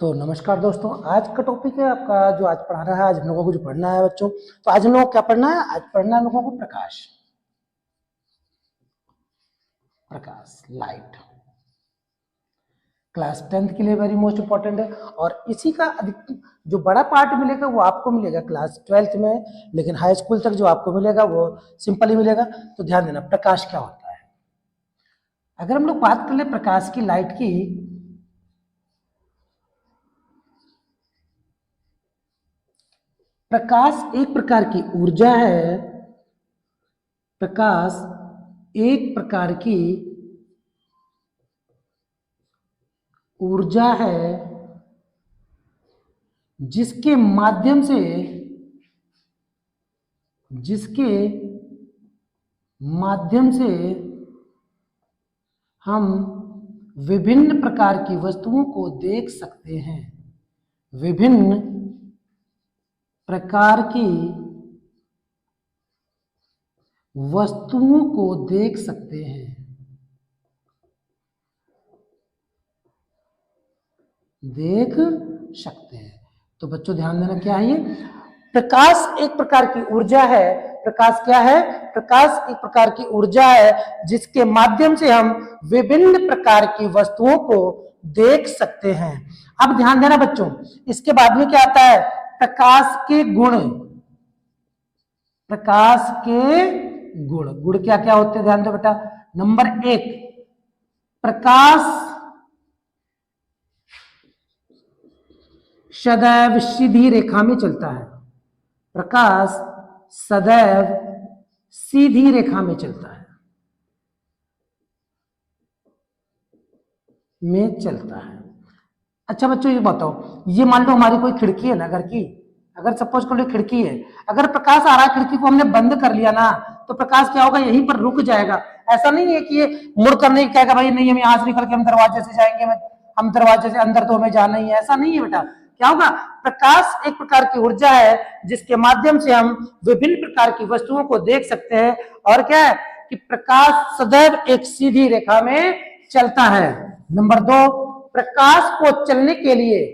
तो नमस्कार दोस्तों, आज का टॉपिक है आपका जो आज पढ़ा रहा है। आज हम लोगों को जो पढ़ना है बच्चों, तो आज हम लोगों को क्या पढ़ना है? आज पढ़ना है हम लोगों को प्रकाश, लाइट। क्लास 10th के लिए वेरी मोस्ट इंपॉर्टेंट है और इसी का अधिक जो बड़ा पार्ट मिलेगा वो आपको मिलेगा क्लास 12th में, लेकिन हाई स्कूल तक जो आपको मिलेगा वो सिंपल ही मिलेगा। तो ध्यान देना, प्रकाश क्या होता है। अगर हम लोग बात कर ले प्रकाश की, लाइट की, प्रकाश एक प्रकार की ऊर्जा है। प्रकाश एक प्रकार की ऊर्जा है जिसके माध्यम से हम विभिन्न प्रकार की वस्तुओं को देख सकते हैं। विभिन्न प्रकार की वस्तुओं को देख सकते हैं। तो बच्चों ध्यान देना, क्या है ये? प्रकाश एक प्रकार की ऊर्जा है। प्रकाश क्या है? प्रकाश एक प्रकार की ऊर्जा है जिसके माध्यम से हम विभिन्न प्रकार की वस्तुओं को देख सकते हैं। अब ध्यान देना बच्चों, इसके बाद में क्या आता है? प्रकाश के गुण। प्रकाश के गुण क्या क्या होते हैं? ध्यान दो बेटा। नंबर 1, प्रकाश सदैव सीधी रेखा में चलता है। प्रकाश सदैव सीधी रेखा में चलता है, अच्छा बच्चों ये बताओ, ये मान लो हमारी कोई खिड़की है ना घर की, अगर सपोज कर लो खिड़की है, अगर प्रकाश आ रहा है, खिड़की को हमने बंद कर लिया ना, तो प्रकाश क्या होगा? यहीं पर रुक जाएगा। ऐसा नहीं है कि ये मुड़ कर नहीं कहेगा भाई नहीं हम यहां से निकल के हम दरवाजे से जाएंगे, हम दरवाजे से अंदर तो हमें जाना ही है। ऐसा नहीं है बेटा। क्या होगा? प्रकाश एक प्रकार की ऊर्जा है जिसके माध्यम से हम विभिन्न प्रकार की वस्तुओं को देख सकते हैं। और क्या है कि प्रकाश सदैव एक सीधी रेखा में चलता है। नंबर 2, प्रकाश को चलने के लिए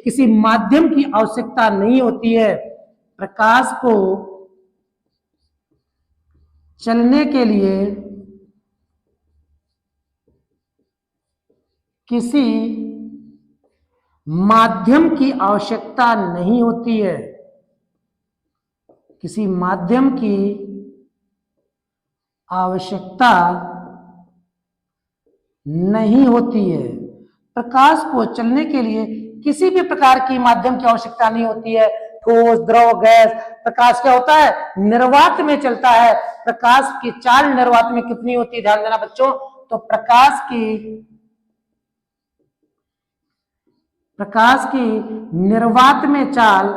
किसी माध्यम की आवश्यकता नहीं होती है। प्रकाश को चलने के लिए किसी माध्यम की आवश्यकता नहीं होती है। किसी माध्यम की आवश्यकता नहीं होती है। प्रकाश को चलने के लिए किसी भी प्रकार की माध्यम की आवश्यकता नहीं होती है। ठोस, द्रव, गैस। प्रकाश क्या होता है? निर्वात में चलता है। प्रकाश की चाल निर्वात में कितनी होती है? ध्यान देना बच्चों। तो प्रकाश की निर्वात में चाल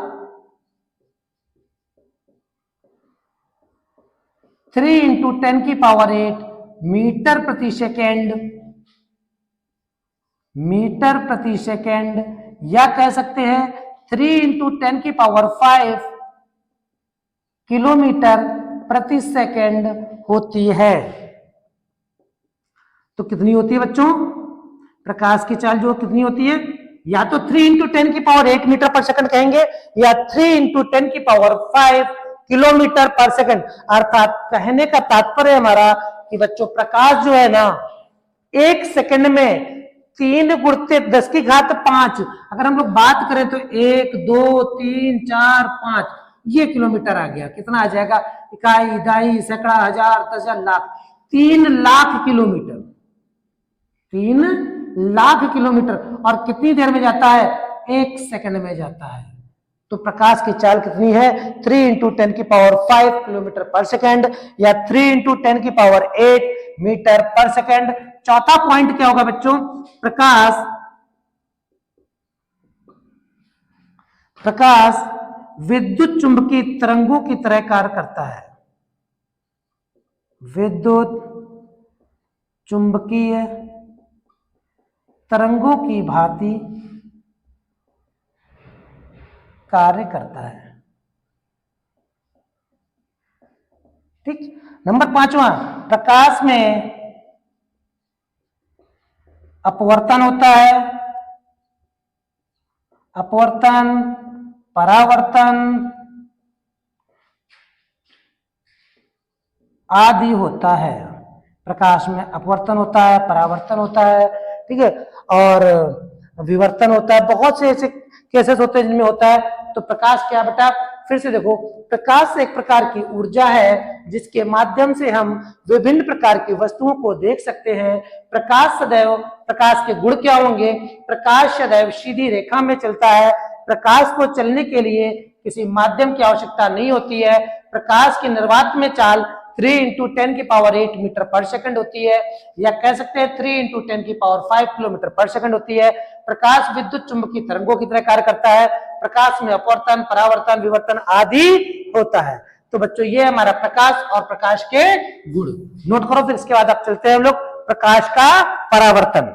3 × 10⁸ मीटर प्रति सेकेंड, या कह सकते हैं 3 × 10⁵ किलोमीटर प्रति सेकेंड होती है। तो कितनी होती है बच्चों? प्रकाश की चाल जो कितनी होती है? या तो 3 × 10⁸ मीटर पर सेकंड कहेंगे, या 3 × 10⁵ किलोमीटर पर सेकंड। अर्थात कहने का तात्पर्य हमारा कि बच्चों प्रकाश जो है ना, एक सेकंड में 3 × 10⁵ अगर हम लोग बात करें तो 1 2 3 4 5 ये किलोमीटर आ गया। कितना आ जाएगा? इकाई, दहाई, सैकड़ा, हजार, दशक, लाख। 3 लाख किलोमीटर। 3 लाख किलोमीटर। और कितनी देर में जाता है? 1 सेकंड में जाता है। तो प्रकाश की चाल कितनी है? 3 × 10⁵ किलोमीटर पर सेकंड, या 3 × 10⁸ मीटर पर सेकंड। चौथा पॉइंट क्या होगा बच्चों? प्रकाश विद्युत चुंबकीय तरंगों की तरह कार्य करता है। विद्युत चुंबकीय तरंगों की भांति कार्य करता है। ठीक। नंबर 5वां, प्रकाश में अपवर्तन होता है, अपवर्तन, परावर्तन आदि होता है। प्रकाश में अपवर्तन होता है, परावर्तन होता है, ठीक है, और विवर्तन होता है। बहुत से ऐसे केसेस होते हैं जिनमें होता है। तो प्रकाश क्या बेटा, फिर से देखो, प्रकाश एक प्रकार की ऊर्जा है जिसके माध्यम से हम विभिन्न प्रकार की वस्तुओं को देख सकते हैं। प्रकाश सदैव, प्रकाश के गुण क्या होंगे? प्रकाश सदैव सीधी रेखा में चलता है। प्रकाश को चलने के लिए किसी माध्यम की आवश्यकता नहीं होती है। प्रकाश की निर्वात में चाल 3 × 10⁸ मीटर पर सेकंड होती है, या कह सकते हैं 3 × 10⁵ किलोमीटर पर सेकंड होती है। प्रकाश विद्युत चुंबकीय तरंगों की तरह कार्य करता है। प्रकाश में अपवर्तन, परावर्तन, विवर्तन आदि होता है। तो बच्चों ये हमारा प्रकाश और प्रकाश के गुण नोट करो। फिर इसके बाद आप चलते हैं हम लोग प्रकाश का परावर्तन।